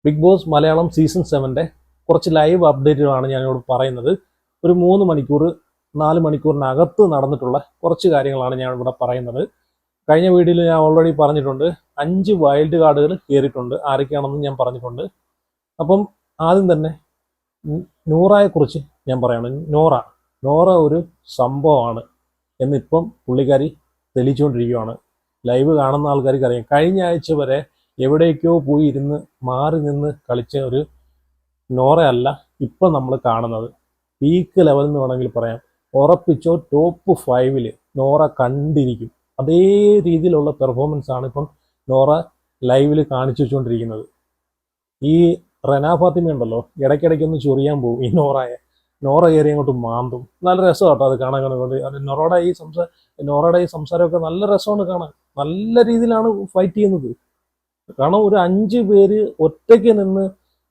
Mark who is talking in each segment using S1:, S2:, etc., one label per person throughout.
S1: Big boss Malayalam season 7 കുറച്ച് live അപ്ഡേറ്റുകളാണ് ഞാനിവിടെ പറയുന്നത്. ഒരു 3 മണിക്കൂർ 4 മണിക്കൂറിനകത്ത് നടന്നിട്ടുള്ള കുറച്ച് കാര്യങ്ങളാണ് ഞാൻ ഇവിടെ പറയുന്നത്. കഴിഞ്ഞ വീഡിയോയിൽ ഞാൻ ഓൾറെഡി പറഞ്ഞിട്ടുണ്ട്, 5 വൈൽഡ് കാർഡുകൾ കയറിയിട്ടുണ്ട്, ആരൊക്കെയാണെന്ന് ഞാൻ പറഞ്ഞിട്ടുണ്ട്. അപ്പം ആദ്യം തന്നെ നൂറയെക്കുറിച്ച് ഞാൻ പറയണം. നോറ ഒരു സംഭവമാണ് എന്നിപ്പം പുള്ളിക്കാരി തെളിയിച്ചുകൊണ്ടിരിക്കുകയാണ്. ലൈവ് കാണുന്ന ആൾക്കാർക്ക് അറിയാം, കഴിഞ്ഞ ആഴ്ച വരെ എവിടേക്കോ പോയി ഇരുന്ന് മാറി നിന്ന് കളിച്ച ഒരു നോറയല്ല ഇപ്പം നമ്മൾ കാണുന്നത്. പീക്ക് ലെവൽ എന്ന് വേണമെങ്കിൽ പറയാം. ഉറപ്പിച്ചോ ടോപ്പ് 5 നോറ കണ്ടിരിക്കും. അതേ രീതിയിലുള്ള പെർഫോമൻസ് ആണ് ഇപ്പം നോറ ലൈവിൽ കാണിച്ചു വെച്ചുകൊണ്ടിരിക്കുന്നത്. ഈ റെന ഫാത്തിമ ഉണ്ടല്ലോ, ഇടയ്ക്കിടയ്ക്കൊന്ന് ചൊറിയാൻ പോകും ഈ നോറ കയറി അങ്ങോട്ട് മാന്തും. നല്ല രസമാണ് കേട്ടോ അത് കാണാൻ. നോറയുടെ ഈ സംസാരമൊക്കെ നല്ല രസമാണ് കാണാൻ. നല്ല രീതിയിലാണ് ഫൈറ്റ് ചെയ്യുന്നത്. കാരണം ഒരു 5 പേര് ഒറ്റയ്ക്ക് നിന്ന്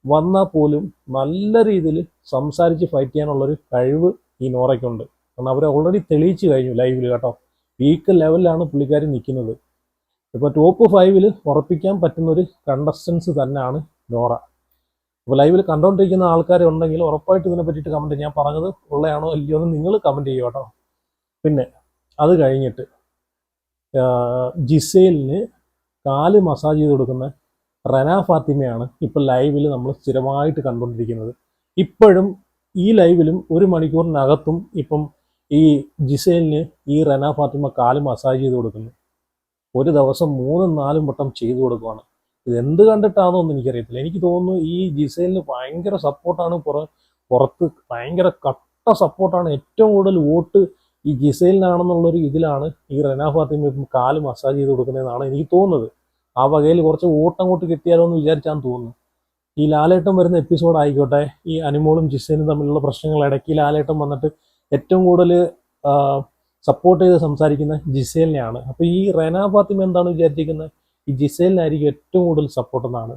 S1: വന്നാൽ പോലും നല്ല രീതിയിൽ സംസാരിച്ച് ഫൈറ്റ് ചെയ്യാനുള്ളൊരു കഴിവ് ഈ നോറയ്ക്കുണ്ട്. കാരണം അവരെ ഓൾറെഡി തെളിയിച്ചു കഴിഞ്ഞു ലൈവിൽ കേട്ടോ. പീക്ക് ലെവലിലാണ് പുള്ളിക്കാരി നിൽക്കുന്നത്. ഇപ്പോൾ ടോപ്പ് 5 ഉറപ്പിക്കാൻ പറ്റുന്ന ഒരു കണ്ടസ്റ്റൻസ് തന്നെയാണ് നോറ. അപ്പോൾ ലൈവിൽ കണ്ടുകൊണ്ടിരിക്കുന്ന ആൾക്കാരുണ്ടെങ്കിൽ ഉറപ്പായിട്ട് ഇതിനെ പറ്റിയിട്ട് കമൻറ്റ്, ഞാൻ പറഞ്ഞത് ഉള്ളതാണോ അല്ലയോ എന്ന് നിങ്ങൾ കമൻറ്റ് ചെയ്യുക കേട്ടോ. പിന്നെ അത് കഴിഞ്ഞിട്ട് ജിസേലിന് കാല് മസാജ് ചെയ്ത് കൊടുക്കുന്ന റെന ഫാത്തിമയാണ് ഇപ്പം ലൈവിൽ നമ്മൾ സ്ഥിരമായിട്ട് കണ്ടുകൊണ്ടിരിക്കുന്നത്. ഇപ്പോഴും ഈ ലൈവിലും 1 മണിക്കൂറിനകത്തും ഇപ്പം ഈ ജിസേലിന് ഈ റെന ഫാത്തിമ കാല് മസാജ് ചെയ്ത് കൊടുക്കുന്നു. ഒരു ദിവസം 3-4 വട്ടം ചെയ്തു കൊടുക്കുകയാണ്. ഇതെന്ത് കണ്ടിട്ടാണോ എന്ന് എനിക്കറിയത്തില്ല. എനിക്ക് തോന്നുന്നു ഈ ജിസേലിന് ഭയങ്കര സപ്പോർട്ടാണ്, പുറത്ത് ഭയങ്കര കട്ട സപ്പോർട്ടാണ്. ഏറ്റവും കൂടുതൽ വോട്ട് ഈ ജിസേലിനാണെന്നുള്ളൊരു ഇതിലാണ് ഈ റെന ഫാത്തിമ ഇപ്പം കാല് മസാജ് ചെയ്ത് കൊടുക്കുന്നതെന്നാണ് എനിക്ക് തോന്നുന്നത്. ആ വകയിൽ കുറച്ച് വോട്ടങ്ങോട്ട് കിട്ടിയാലോ എന്ന് വിചാരിച്ചാന്ന് തോന്നുന്നു. ഈ ലാലേട്ടൻ വരുന്ന എപ്പിസോഡ് ആയിക്കോട്ടെ, ഈ അനുമോളും ജിസേലും തമ്മിലുള്ള പ്രശ്നങ്ങൾ ഇടയ്ക്ക് ലാലേട്ടൻ വന്നിട്ട് ഏറ്റവും കൂടുതൽ സപ്പോർട്ട് ചെയ്ത് സംസാരിക്കുന്ന ജിസേലിനെയാണ്. അപ്പോൾ ഈ റെന ഫാത്തിമ എന്താണ് വിചാരിച്ചിരിക്കുന്നത്, ഈ ജിസേലിനായിരിക്കും ഏറ്റവും കൂടുതൽ സപ്പോർട്ട് എന്നാണ്.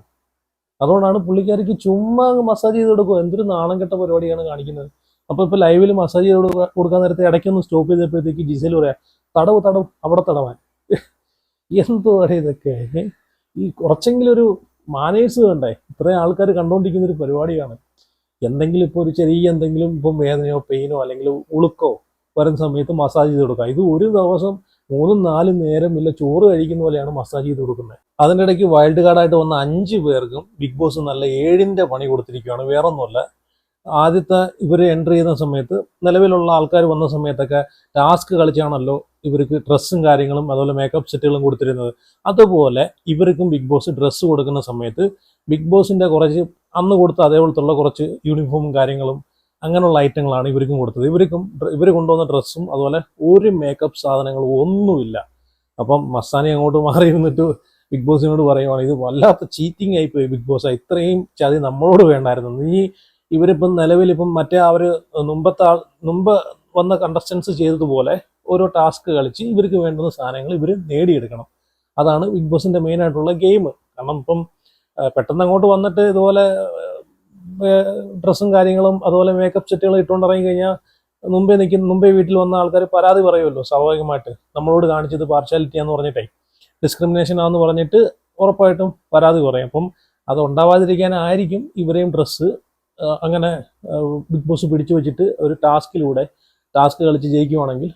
S1: അതുകൊണ്ടാണ് പുള്ളിക്കാരിക്ക് ചുമ്മാ മസാജ് ചെയ്ത് കൊടുക്കുക. എന്തൊരു നാണം കെട്ട പരിപാടിയാണ് കാണിക്കുന്നത്. അപ്പോൾ ഇപ്പോൾ ലൈവിൽ മസാജ് ചെയ്ത് കൊടുക്കാൻ നേരത്തെ ഇടയ്ക്കൊന്ന് സ്റ്റോപ്പ് ചെയ്തപ്പോഴത്തേക്ക് ജിസേൽ പറയാം, തടവ് അവിടെ തടവാൻ. എന്തോ ഇതൊക്കെ ഈ കുറച്ചെങ്കിലും ഒരു മാനേഴ്സ് വേണ്ടേ? ഇത്രയും ആൾക്കാർ കണ്ടുകൊണ്ടിരിക്കുന്ന ഒരു പരിപാടിയാണ്. എന്തെങ്കിലും ഇപ്പോൾ ഒരു ചെറിയ എന്തെങ്കിലും ഇപ്പം വേദനയോ പെയിനോ അല്ലെങ്കിൽ ഉളുക്കോ വരുന്ന സമയത്ത് മസാജ് ചെയ്ത് കൊടുക്കുക. ഇത് ഒരു ദിവസം 3-4 നേരം ഇല്ല ചോറ് കഴിക്കുന്ന പോലെയാണ് മസാജ് ചെയ്ത് കൊടുക്കുന്നത്. അതിൻ്റെ ഇടയ്ക്ക് വൈൽഡ് കാർഡായിട്ട് വന്ന 5 പേർക്കും ബിഗ് ബോസ് നല്ല 7ന്റെ പണി കൊടുത്തിരിക്കുകയാണ്. വേറൊന്നുമല്ല, ആദ്യത്തെ ഇവർ എൻട്രി ചെയ്യുന്ന സമയത്ത് നിലവിലുള്ള ആൾക്കാർ വന്ന സമയത്തൊക്കെ ടാസ്ക് കളിച്ചാണല്ലോ ഇവർക്ക് ഡ്രസ്സും കാര്യങ്ങളും അതുപോലെ മേക്കപ്പ് സെറ്റുകളും കൊടുത്തിരുന്നത്. അതുപോലെ ഇവർക്കും ബിഗ് ബോസ് ഡ്രസ്സ് കൊടുക്കുന്ന സമയത്ത് ബിഗ് ബോസിൻ്റെ കുറച്ച് അന്ന് കൊടുത്ത അതേപോലത്തുള്ള കുറച്ച് യൂണിഫോമും കാര്യങ്ങളും അങ്ങനെയുള്ള ഐറ്റങ്ങളാണ് ഇവർക്കും കൊടുത്തത്. ഇവർ കൊണ്ടുവന്ന ഡ്രസ്സും അതുപോലെ ഒരു മേക്കപ്പ് സാധനങ്ങളും ഒന്നുമില്ല. അപ്പം മസ്താനി അങ്ങോട്ട് മാറി ഇരുന്നിട്ട് ബിഗ് ബോസിനോട് പറയുവാണ്, ഇത് വല്ലാത്ത ചീറ്റിംഗ് ആയിപ്പോയി ബിഗ് ബോസ്, ഇത്രയും ചതി നമ്മളോട് വേണ്ടായിരുന്നു. ഇവരിപ്പം നിലവിലിപ്പം മറ്റേ അവർ മുമ്പ് വന്ന കണ്ടസ്റ്റൻസ് ചെയ്തതുപോലെ ഓരോ ടാസ്ക് കളിച്ച് ഇവർക്ക് വേണ്ടുന്ന സാധനങ്ങൾ ഇവർ നേടിയെടുക്കണം. അതാണ് ബിഗ് ബോസിന്റെ മെയിൻ ആയിട്ടുള്ള ഗെയിം. കാരണം ഇപ്പം പെട്ടെന്ന് അങ്ങോട്ട് വന്നിട്ട് ഇതുപോലെ ഡ്രസ്സും കാര്യങ്ങളും അതുപോലെ മേക്കപ്പ് സെറ്റുകളും ഇട്ടുകൊണ്ട് ഇറങ്ങി കഴിഞ്ഞാൽ മുമ്പേ വീട്ടിൽ വന്ന ആൾക്കാർ പരാതി പറയുമല്ലോ സ്വാഭാവികമായിട്ട്. നമ്മളോട് കാണിച്ചത് പാർഷ്യാലിറ്റി ആണെന്ന് പറഞ്ഞിട്ടേ, ഡിസ്ക്രിമിനേഷൻ ആണെന്ന് പറഞ്ഞിട്ട് ഉറപ്പായിട്ടും പരാതി പറയും. അപ്പം അത് ഉണ്ടാവാതിരിക്കാനായിരിക്കും ഇവരെയും ഡ്രസ്സ് അങ്ങനെ ബിഗ് ബോസ് പിടിച്ചു വെച്ചിട്ട് ഒരു ടാസ്ക് കളിച്ച് ജയിക്കുവാണെങ്കിൽ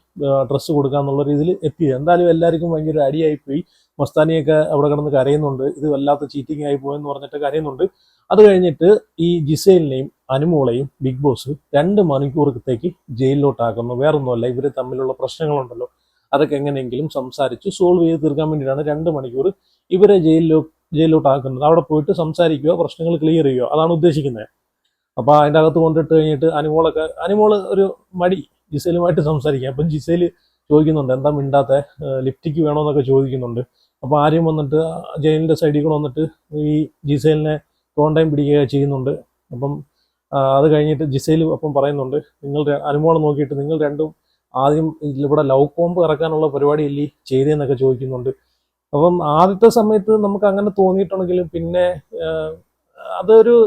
S1: ഡ്രസ്സ് കൊടുക്കാന്നുള്ള രീതിയിൽ എത്തിയത്. എന്തായാലും എല്ലാവർക്കും ഭയങ്കര അടിയായിപ്പോയി. മസ്താനിയൊക്കെ അവിടെ കിടന്ന് കരയുന്നുണ്ട്, ഇത് വല്ലാത്ത ചീറ്റിംഗ് ആയി പോയെന്ന് പറഞ്ഞിട്ട് കരയുന്നുണ്ട്. അത് കഴിഞ്ഞിട്ട് ഈ ജിസേലിനെയും അനുമോളെയും ബിഗ് ബോസ് 2 മണിക്കൂറത്തേക്ക് ജയിലിലോട്ടാക്കുന്നു. വേറൊന്നുമല്ല, ഇവർ തമ്മിലുള്ള പ്രശ്നങ്ങളുണ്ടല്ലോ അതൊക്കെ എങ്ങനെയെങ്കിലും സംസാരിച്ച് സോൾവ് ചെയ്ത് തീർക്കാൻ വേണ്ടിയിട്ടാണ് 2 മണിക്കൂർ ഇവരെ ജയിലിലോട്ടാക്കുന്നത്. അവിടെ പോയിട്ട് സംസാരിക്കുക, പ്രശ്നങ്ങൾ ക്ലിയർ ചെയ്യുക, അതാണ് ഉദ്ദേശിക്കുന്നത്. അപ്പോൾ അതിൻ്റെ അകത്ത് കൊണ്ടിട്ട് കഴിഞ്ഞിട്ട് അനുമോള് ഒരു മടി ജിസേലുമായിട്ട് സംസാരിക്കാം. അപ്പം ജിസേൽ ചോദിക്കുന്നുണ്ട്, എന്താ മിണ്ടാത്ത, ലിപ്റ്റിക്ക് വേണമെന്നൊക്കെ ചോദിക്കുന്നുണ്ട്. അപ്പോൾ ആരും വന്നിട്ട് ജയിലിൻ്റെ സൈഡിൽ കൂടെ വന്നിട്ട് ഈ ജിസേലിനെ കോണ്ടയം പിടിക്കുക ചെയ്യുന്നുണ്ട്. അപ്പം അത് കഴിഞ്ഞിട്ട് ജിസേൽ അപ്പം പറയുന്നുണ്ട്, അനുമോളെ നോക്കിയിട്ട് നിങ്ങൾ രണ്ടും ആദ്യം ഇവിടെ ലവ് കോമ്പ് ഇറക്കാനുള്ള പരിപാടിയല്ലേ ചെയ്തതെന്നൊക്കെ ചോദിക്കുന്നുണ്ട്. അപ്പം ആദ്യത്തെ സമയത്ത് നമുക്ക് അങ്ങനെ തോന്നിയിട്ടുണ്ടെങ്കിലും പിന്നെ അതൊരു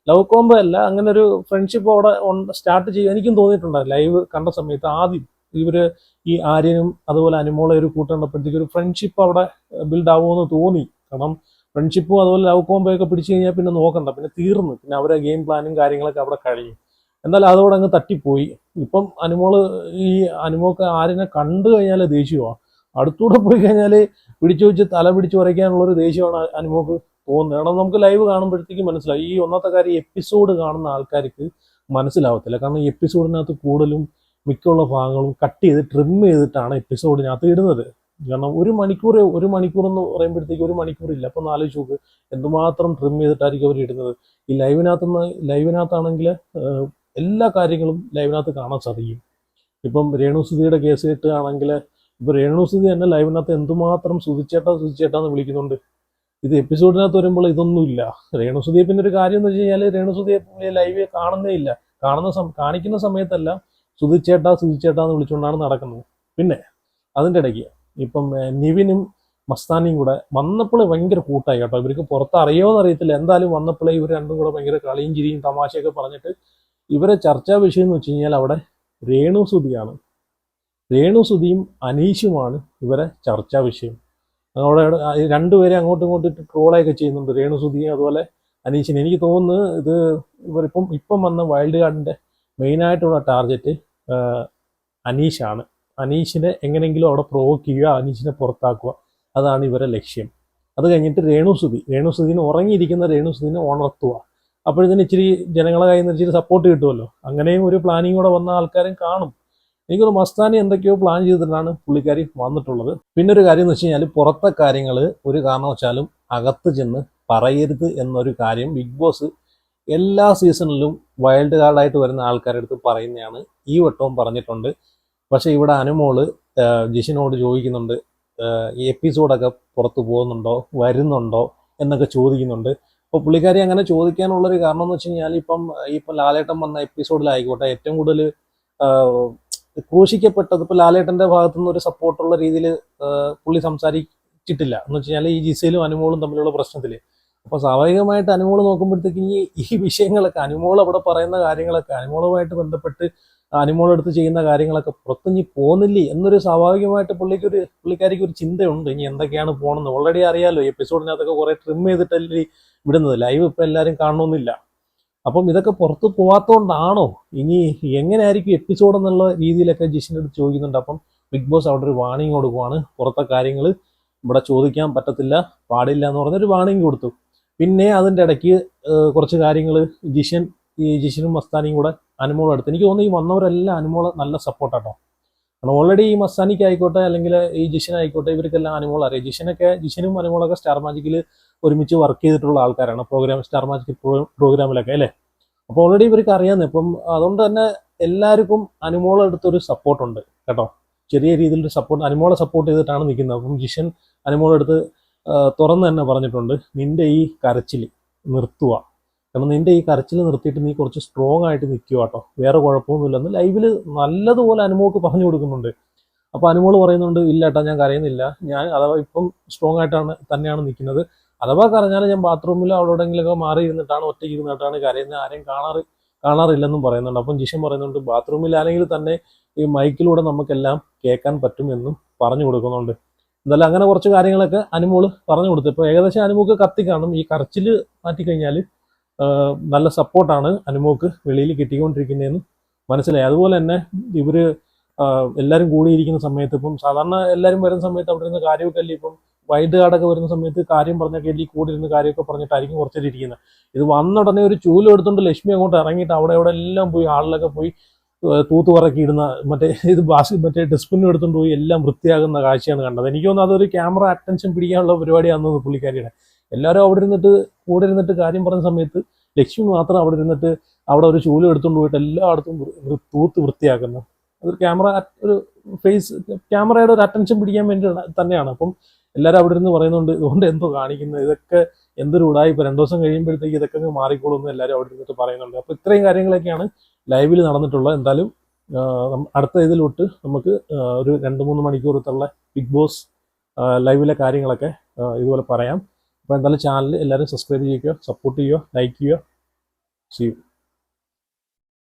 S1: ലവ് കോംബോ അല്ല, അങ്ങനെ ഒരു ഫ്രണ്ട്ഷിപ്പ് അവിടെ സ്റ്റാർട്ട് ചെയ്യുക എനിക്കും തോന്നിയിട്ടുണ്ട്. ലൈവ് കണ്ട സമയത്ത് ആദ്യം ഇവര് ഈ ആര്യനും അതുപോലെ അനുമോളെ ഒരു കൂട്ടുണ്ടപ്പോഴത്തേക്ക് ഒരു ഫ്രണ്ട്ഷിപ്പ് അവിടെ ബിൽഡ് ആവുമെന്ന് തോന്നി. കാരണം ഫ്രണ്ട്ഷിപ്പും അതുപോലെ ലവ് കോംബോയൊക്കെ പിടിച്ചു കഴിഞ്ഞാൽ പിന്നെ നോക്കണ്ട, പിന്നെ തീർന്നു, പിന്നെ അവരെ ഗെയിം പ്ലാനും കാര്യങ്ങളൊക്കെ അവിടെ കഴിയും. എന്നാൽ അതോടെ അങ്ങ് തട്ടിപ്പോയി. ഇപ്പം അനുമോള് ഈ അനുമോക്ക് ആരിനെ കണ്ടു കഴിഞ്ഞാൽ ദേഷ്യമാണ്, അടുത്തൂടെ പോയി കഴിഞ്ഞാൽ പിടിച്ചു വെച്ച് തല പിടിച്ച് ഉരയ്ക്കാനുള്ളൊരു ദേഷ്യമാണ് അനുമോക്ക് തോന്നുന്നത്. കാരണം നമുക്ക് ലൈവ് കാണുമ്പോഴത്തേക്ക് മനസ്സിലാവും. ഈ ഒന്നാമത്തെ കാര്യം എപ്പിസോഡ് കാണുന്ന ആൾക്കാർക്ക് മനസ്സിലാവത്തില്ല. കാരണം ഈ എപ്പിസോഡിനകത്ത് കൂടുതലും മിക്കുള്ള ഭാഗങ്ങളും കട്ട് ചെയ്ത് ട്രിം ചെയ്തിട്ടാണ് എപ്പിസോഡിനകത്ത് ഇടുന്നത്. കാരണം ഒരു മണിക്കൂർ എന്ന് പറയുമ്പോഴത്തേക്ക് 1 മണിക്കൂറില്ല. അപ്പം ആലോചിച്ച് നോക്ക് എന്തുമാത്രം ട്രിം ചെയ്തിട്ടായിരിക്കും അവർ ഇടുന്നത്. ഈ ലൈവിനകത്താണെങ്കിൽ എല്ലാ കാര്യങ്ങളും ലൈവിനകത്ത് കാണാൻ സാധിക്കും. ഇപ്പം രേണുസുധിയുടെ കേസ് കിട്ടുകയാണെങ്കിൽ ഇപ്പോൾ രേണുസുധി തന്നെ ലൈവിനകത്ത് എന്തുമാത്രം സുധിച്ചേട്ടാന്ന് വിളിക്കുന്നുണ്ട്. ഇത് എപ്പിസോഡിനകത്ത് വരുമ്പോൾ ഇതൊന്നുമില്ല. രേണുസുധിയെ പിന്നെ ഒരു കാര്യം എന്ന് വെച്ച് കഴിഞ്ഞാൽ രേണുസുധിയെ ലൈവ് കാണുന്നേ ഇല്ല. കാണിക്കുന്ന സമയത്തല്ല സുധിച്ചേട്ടാന്ന് വിളിച്ചുകൊണ്ടാണ് നടക്കുന്നത്. പിന്നെ അതിൻ്റെ ഇടയ്ക്ക് ഇപ്പം നിവിനും മസ്താനിയും കൂടെ വന്നപ്പോൾ ഭയങ്കര കൂട്ടായി കേട്ടോ. ഇവർക്ക് പുറത്ത് അറിയുമോയെന്ന് അറിയത്തില്ല, എന്തായാലും വന്നപ്പോഴേ ഇവർ രണ്ടും കൂടെ ഭയങ്കര കളിയും ചിരിയും തമാശയൊക്കെ പറഞ്ഞിട്ട് ഇവരെ ചർച്ചാ വിഷയം എന്ന് വെച്ച് കഴിഞ്ഞാൽ അവിടെ രേണുസുധിയും അനീഷുമാണ് ഇവരെ ചർച്ചാ വിഷയം. അവിടെ രണ്ടുപേരെ അങ്ങോട്ടും ഇങ്ങോട്ടും ട്രോളൊക്കെ ചെയ്യുന്നുണ്ട്, രേണുസുധിയും അതുപോലെ അനീഷിനെ. എനിക്ക് തോന്നുന്നു ഇത് ഇപ്പം വന്ന വൈൽഡ് കാർഡിൻ്റെ മെയിനായിട്ടുള്ള ടാർഗറ്റ് അനീഷാണ്. അനീഷിനെ എങ്ങനെയെങ്കിലും അവിടെ പ്രൊവോക്ക് ചെയ്യുക, അനീഷിനെ പുറത്താക്കുക, അതാണ് ഇവരെ ലക്ഷ്യം. അത് കഴിഞ്ഞിട്ട് രേണുസുധിനെ ഉറങ്ങിയിരിക്കുന്ന രേണുസുധിനെ ഉണർത്തുക. അപ്പോഴത്തേന് ഇച്ചിരി ജനങ്ങളെ കയ്യിൽ നിന്ന് ഇച്ചിരി സപ്പോർട്ട് കിട്ടുമല്ലോ. അങ്ങനെയും ഒരു പ്ലാനിങ് കൂടെ വന്ന ആൾക്കാരും കാണും. എനിക്കൊരു മസ്താനി എന്തൊക്കെയോ പ്ലാൻ ചെയ്തിട്ടാണ് പുള്ളിക്കാരി വന്നിട്ടുള്ളത്. പിന്നെ ഒരു കാര്യം എന്ന് വെച്ച് കഴിഞ്ഞാൽ പുറത്തെ കാര്യങ്ങൾ ഒരു കാരണവശാലും അകത്ത് ചെന്ന് പറയരുത് എന്നൊരു കാര്യം ബിഗ് ബോസ് എല്ലാ സീസണിലും വൈൽഡ് കാർഡായിട്ട് വരുന്ന ആൾക്കാരുടെ അടുത്ത് പറയുന്നതാണ്. ഈ വട്ടവും പറഞ്ഞിട്ടുണ്ട്. പക്ഷേ ഇവിടെ അനുമോള് ജിഷിനോട് ചോദിക്കുന്നുണ്ട്, ഈ എപ്പിസോഡൊക്കെ പുറത്ത് പോകുന്നുണ്ടോ, വരുന്നുണ്ടോ എന്നൊക്കെ ചോദിക്കുന്നുണ്ട്. അപ്പോൾ പുള്ളിക്കാരി അങ്ങനെ ചോദിക്കാനുള്ളൊരു കാരണം എന്ന് വെച്ച് കഴിഞ്ഞാൽ ഇപ്പം ലാലേട്ടൻ വന്ന എപ്പിസോഡിലായിക്കോട്ടെ ഏറ്റവും കൂടുതൽ ക്രൂശിക്കപ്പെട്ടത് ഇപ്പോൾ ലാലേട്ടൻ്റെ ഭാഗത്തുനിന്ന് ഒരു സപ്പോർട്ടുള്ള രീതിയിൽ പുള്ളി സംസാരിച്ചിട്ടില്ല എന്ന് വെച്ച് കഴിഞ്ഞാൽ ഈ ജിസയിലും അനുമോളും തമ്മിലുള്ള പ്രശ്നത്തിൽ. അപ്പോൾ സ്വാഭാവികമായിട്ട് അനുമോൾ നോക്കുമ്പോഴത്തേക്ക് ഈ വിഷയങ്ങളൊക്കെ അനുമോൾ അവിടെ പറയുന്ന കാര്യങ്ങളൊക്കെ അനുമോളുമായിട്ട് ബന്ധപ്പെട്ട് അനുമോളെടുത്ത് ചെയ്യുന്ന കാര്യങ്ങളൊക്കെ പുറത്തിഞ്ഞി പോകുന്നില്ലേ എന്നൊരു സ്വാഭാവികമായിട്ട് പുള്ളിക്കാരിക്ക് ഒരു ചിന്തയുണ്ട്, ഇനി എന്തൊക്കെയാണ് പോകണമെന്ന്. ഓൾറെഡി അറിയാമല്ലോ, എപ്പിസോഡിനകത്തൊക്കെ കുറേ ട്രിം ചെയ്തിട്ടല്ലേ വിടുന്നത്, ലൈവ് ഇപ്പം എല്ലാവരും കാണണമെന്നില്ല. അപ്പം ഇതൊക്കെ പുറത്ത് പോകാത്തതുകൊണ്ടാണോ, ഇനി എങ്ങനെയായിരിക്കും എപ്പിസോഡ് എന്നുള്ള രീതിയിലൊക്കെ ജിഷിൻ്റെ അടുത്ത് ചോദിക്കുന്നുണ്ട്. അപ്പം ബിഗ് ബോസ് അവിടെ ഒരു വാണിംഗ് കൊടുക്കുവാണ്, പുറത്തെ കാര്യങ്ങൾ ഇവിടെ ചോദിക്കാൻ പാടില്ല എന്ന് പറഞ്ഞൊരു വാണിംഗ് കൊടുത്തു. പിന്നെ അതിൻ്റെ ഇടയ്ക്ക് കുറച്ച് കാര്യങ്ങൾ ജിഷിനും മസ്താനിയും കൂടെ അനുമോളെടുത്ത്. എനിക്ക് തോന്നുന്നു ഈ വന്നവരെല്ലാം അനുമോളെ നല്ല സപ്പോർട്ടാട്ടോ. കാരണം ഓൾറെഡി ഈ മസ്താനിക്ക് ആയിക്കോട്ടെ അല്ലെങ്കിൽ ഈ ജിഷിനായിക്കോട്ടെ ഇവർക്കെല്ലാം അനുമോൾ അറിയാം. ജിഷിനും അനുമോളൊക്കെ സ്റ്റാർ മാജിക്കിൽ ഒരുമിച്ച് വർക്ക് ചെയ്തിട്ടുള്ള ആൾക്കാരാണ്, സ്റ്റാർ മാജിക് പ്രോഗ്രാമിലൊക്കെ അല്ലേ. അപ്പോൾ ഓൾറെഡി ഇവർക്ക് അറിയാമെന്ന്. ഇപ്പം അതുകൊണ്ട് തന്നെ എല്ലാവർക്കും അനുമോളെടുത്തൊരു സപ്പോർട്ടുണ്ട് കേട്ടോ. ചെറിയ രീതിയിലൊരു സപ്പോർട്ട്, അനുമോളെ സപ്പോർട്ട് ചെയ്തിട്ടാണ് നിൽക്കുന്നത്. അപ്പം ജിഷൻ അനുമോളെടുത്ത് തുറന്ന് തന്നെ പറഞ്ഞിട്ടുണ്ട്, നിൻ്റെ ഈ കരച്ചിൽ നിർത്തുക, കാരണം നിൻ്റെ ഈ കരച്ചിൽ നിർത്തിയിട്ട് നീ കുറച്ച് സ്ട്രോങ് ആയിട്ട് നിൽക്കുക കേട്ടോ, വേറെ കുഴപ്പമൊന്നുമില്ലെന്ന് ലൈവിൽ നല്ലതുപോലെ അനുമോൾക്ക് പറഞ്ഞു കൊടുക്കുന്നുണ്ട്. അപ്പോൾ അനുമോൾ പറയുന്നുണ്ട്, ഇല്ല ഏട്ടാ ഞാൻ കരയുന്നില്ല, ഞാൻ അഥവാ ഇപ്പം സ്ട്രോങ് തന്നെയാണ് നിൽക്കുന്നത്, അഥവാ കരഞ്ഞാൽ ഞാൻ ബാത്റൂമിലോ അവിടെ എവിടെയെങ്കിലുമൊക്കെ മാറി ഇരുന്നിട്ടാണ് ഒറ്റയ്ക്ക് ഇരുന്നിട്ടാണ് കരയുന്നത്, ആരെയും കാണാറില്ലെന്നും പറയുന്നുണ്ട്. അപ്പം ജിഷൻ പറയുന്നുണ്ട്, ബാത്റൂമിലാണെങ്കിൽ തന്നെ ഈ മൈക്കിലൂടെ നമുക്കെല്ലാം കേൾക്കാൻ പറ്റുമെന്നും പറഞ്ഞു കൊടുക്കുന്നുണ്ട്. എന്തായാലും അങ്ങനെ കുറച്ച് കാര്യങ്ങളൊക്കെ അനുമോൾ പറഞ്ഞു കൊടുത്തു. ഇപ്പോൾ ഏകദേശം അനുമോക്ക് കത്തിക്കാണും. ഈ കരച്ചിൽ മാറ്റിക്കഴിഞ്ഞാൽ നല്ല സപ്പോർട്ടാണ് അനുമോക്ക് വെളിയിൽ കിട്ടിക്കൊണ്ടിരിക്കുന്നതെന്ന് മനസ്സിലായി. അതുപോലെ തന്നെ ഇവർ എല്ലാവരും കൂടിയിരിക്കുന്ന സമയത്ത്, ഇപ്പം സാധാരണ എല്ലാവരും വരുന്ന സമയത്ത് അവിടെ ഇരുന്ന് കാര്യമൊക്കെ അല്ലേ, ഇപ്പം വൈൽഡ് കാർഡൊക്കെ വരുന്ന സമയത്ത് കാര്യം പറഞ്ഞൊക്കെ അല്ലേ കൂടി ഇരുന്ന് കാര്യമൊക്കെ പറഞ്ഞിട്ടായിരിക്കും കുറച്ചേരി ഇരിക്കുന്നത്. ഇത് വന്ന ഉടനെ ഒരു ചൂല് എടുത്തുകൊണ്ട് ലക്ഷ്മി അങ്ങോട്ട് ഇറങ്ങിയിട്ട് അവിടെ എല്ലാം പോയി ആളിലൊക്കെ പോയി തൂത്ത് പറക്കി ഇടുന്ന മറ്റേ ഡസ്റ്റ്ബിന്നും എടുത്തുകൊണ്ട് പോയി എല്ലാം വൃത്തിയാകുന്ന കാഴ്ചയാണ് കണ്ടത്. എനിക്ക് തോന്നുന്നു അതൊരു ക്യാമറ അറ്റൻഷൻ പിടിക്കാനുള്ള പരിപാടിയാണെന്ന് പുള്ളിക്കാരിയുടെ. എല്ലാവരും കൂടെ ഇരുന്നിട്ട് കാര്യം പറഞ്ഞ സമയത്ത് ലക്ഷ്മി മാത്രം അവിടെ ഒരു ചൂല് എടുത്തുകൊണ്ട് പോയിട്ട് എല്ലായിടത്തും തൂത്ത് വൃത്തിയാക്കുന്നു. അതൊരു ക്യാമറയുടെ ഒരു അറ്റൻഷൻ പിടിക്കാൻ വേണ്ടി തന്നെയാണ്. അപ്പം എല്ലാവരും അവിടെ ഇരുന്ന് പറയുന്നുണ്ട്, ഇതുകൊണ്ട് എന്തോ കാണിക്കുന്നത്, ഇതൊക്കെ എന്തൊരു ഉടായിപ്പ്, 2 ദിവസം കഴിയുമ്പോഴത്തേക്ക് ഇതൊക്കെ മാറിക്കോളുമെന്ന് എല്ലാവരും അവിടെ ഇരുന്നിട്ട് പറയുന്നുണ്ട്. അപ്പോൾ ഇത്രയും കാര്യങ്ങളൊക്കെയാണ് ലൈവിൽ നടന്നിട്ടുള്ളത്. എന്തായാലും അടുത്ത ഇതിലോട്ട് നമുക്ക് ഒരു 2-3 മണിക്കൂറത്തുള്ള ബിഗ് ബോസ് ലൈവിലെ കാര്യങ്ങളൊക്കെ ഇതുപോലെ പറയാം. അപ്പോൾ എന്തായാലും ചാനൽ എല്ലാവരും സബ്സ്ക്രൈബ് ചെയ്യുക, സപ്പോർട്ട് ചെയ്യുക, ലൈക്ക് ചെയ്യുക. See you.